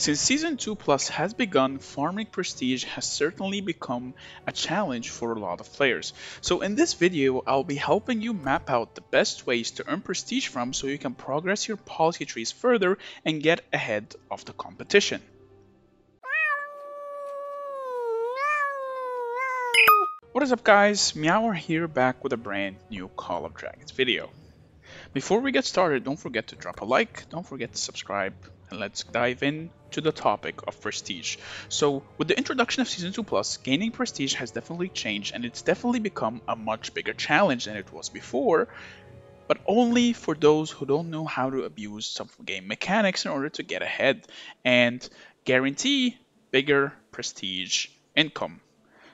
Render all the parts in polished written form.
Since Season 2 Plus has begun, farming prestige has certainly become a challenge for a lot of players. So in this video, I'll be helping you map out the best ways to earn prestige from so you can progress your policy trees further and get ahead of the competition. What is up guys, MEOWER here back with a brand new Call of Dragons video. Before we get started, don't forget to drop a like, don't forget to subscribe, and let's dive in to the topic of prestige. So with the introduction of Season 2 Plus, gaining prestige has definitely changed and it's definitely become a much bigger challenge than it was before, but only for those who don't know how to abuse some game mechanics in order to get ahead and guarantee bigger prestige income.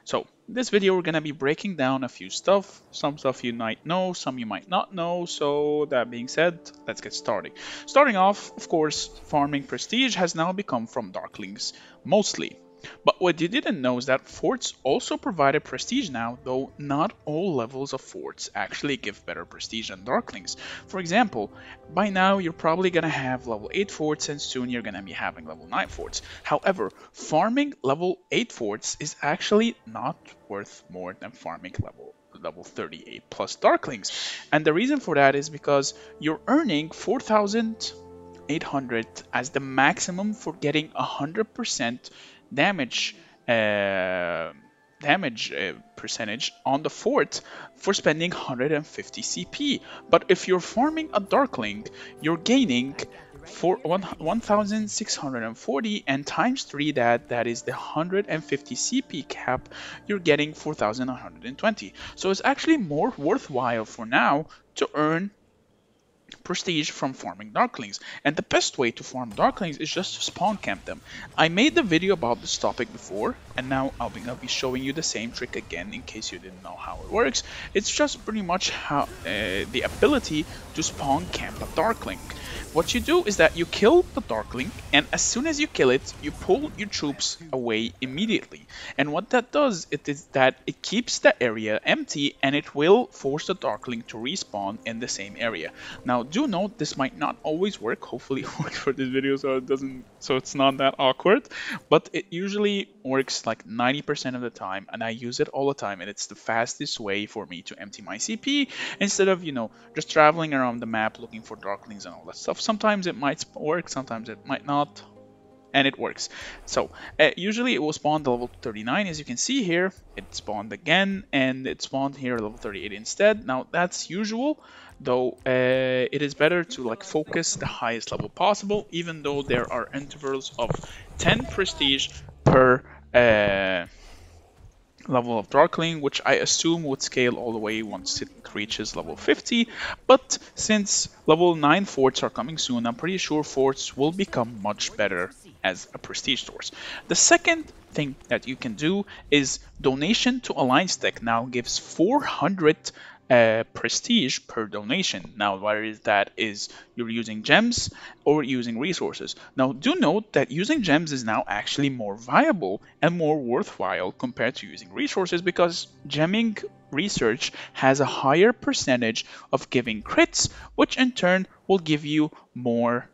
So in this video we're going to be breaking down a few stuff, some stuff you might know, some you might not know, so that being said, let's get started. Starting off, of course, farming prestige has now become from Darklings mostly. But what you didn't know is that forts also provided prestige now, though not all levels of forts actually give better prestige than Darklings. For example, by now you're probably gonna have level 8 forts and soon you're gonna be having level 9 forts. However, farming level 8 forts is actually not worth more than farming level 38 plus Darklings. And the reason for that is because you're earning 4,800 as the maximum for getting 100% damage percentage on the fort for spending 150 CP. But if you're farming a Darkling, you're gaining for 1,640 and times 3 that is the 150 CP cap, you're getting 4,120. So it's actually more worthwhile for now to earn prestige from farming Darklings, and the best way to farm Darklings is just to spawn camp them. I made the video about this topic before, and now I'll be showing you the same trick again in case you didn't know how it works. It's just pretty much how the ability to spawn camp a Darkling. What you do is that you kill the Darkling, and as soon as you kill it, you pull your troops away immediately. And what that does is that it keeps the area empty, and it will force the Darkling to respawn in the same area. Now, do note this might not always work. Hopefully, it works for this video, so it's not that awkward. But it usually works like 90% of the time, and I use it all the time. And it's the fastest way for me to empty my CP instead of just traveling around the map looking for Darklings and all that stuff. Sometimes it might work, sometimes it might not, and it works. So usually it will spawn to level 39, as you can see here. It spawned again, and it spawned here level 38 instead. Now that's usual, though it is better to focus the highest level possible, even though there are intervals of 10 prestige per level of Darkling, which I assume would scale all the way once it reaches level 50, but since level 9 forts are coming soon, I'm pretty sure forts will become much better as a prestige source. The second thing that you can do is donation to Alliance Tech now gives 400 prestige per donation. Now whether that is you're using gems or using resources. Now do note that using gems is now actually more viable and more worthwhile compared to using resources, because gemming research has a higher percentage of giving crits, which in turn will give you more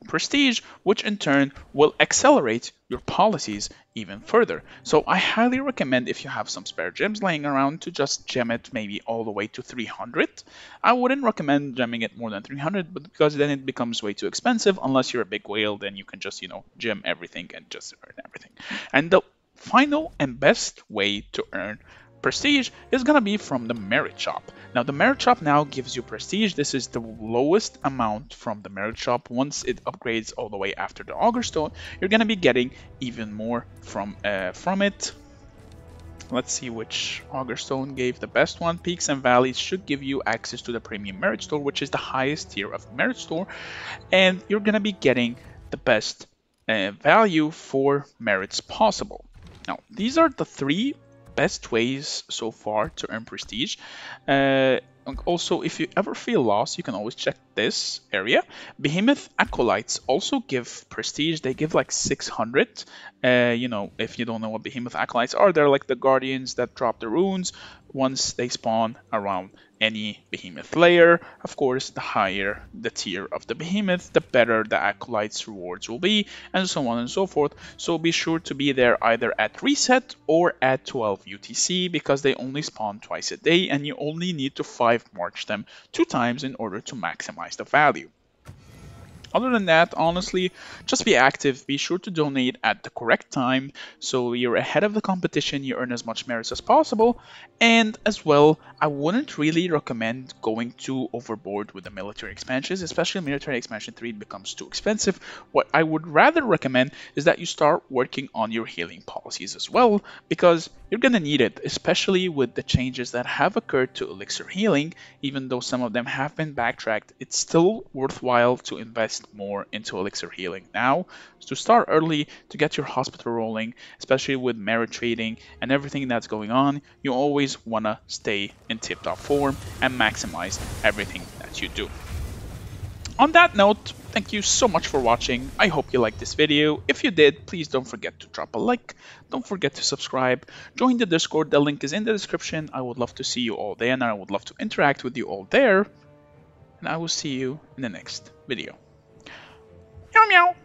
prestige, which in turn will accelerate your policies even further. So I highly recommend, if you have some spare gems laying around, to just gem it maybe all the way to 300. I wouldn't recommend gemming it more than 300, but because then it becomes way too expensive. Unless you're a big whale, then you can just gem everything and just earn everything. And the final and best way to earn prestige is going to be from the merit shop. Now the merit shop now gives you prestige. This is the lowest amount from the merit shop. Once it upgrades all the way after the auger stone, you're going to be getting even more from it. Let's see which auger stone gave the best one. Peaks and valleys should give you access to the premium merit store, which is the highest tier of merit store, and you're going to be getting the best value for merits possible. Now these are the three best ways so far to earn prestige. Also, if you ever feel lost, you can always check this area. Behemoth Acolytes also give prestige. They give like 600. If you don't know what Behemoth Acolytes are, they're like the guardians that drop the runes, once they spawn around any behemoth layer. Of course, the higher the tier of the behemoth, the better the acolytes rewards will be, and so on and so forth. So be sure to be there either at reset or at 12 UTC, because they only spawn twice a day and you only need to 5 march them 2 times in order to maximize the value. Other than that, honestly, just be active. Be sure to donate at the correct time so you're ahead of the competition, you earn as much merits as possible. And as well, I wouldn't really recommend going too overboard with the military expansions, especially military expansion 3 becomes too expensive. What I would rather recommend is that you start working on your healing policies as well, because you're gonna need it, especially with the changes that have occurred to elixir healing. Even though some of them have been backtracked, it's still worthwhile to invest more into elixir healing now, to start early, to get your hospital rolling, especially with merit trading and everything that's going on. You always want to stay in tip-top form and maximize everything that you do. On that note, thank you so much for watching. I hope you liked this video. If you did, please don't forget to drop a like. Don't forget to subscribe. Join the Discord. The link is in the description. I would love to see you all there, and I would love to interact with you all there. And I will see you in the next video. Meow meow.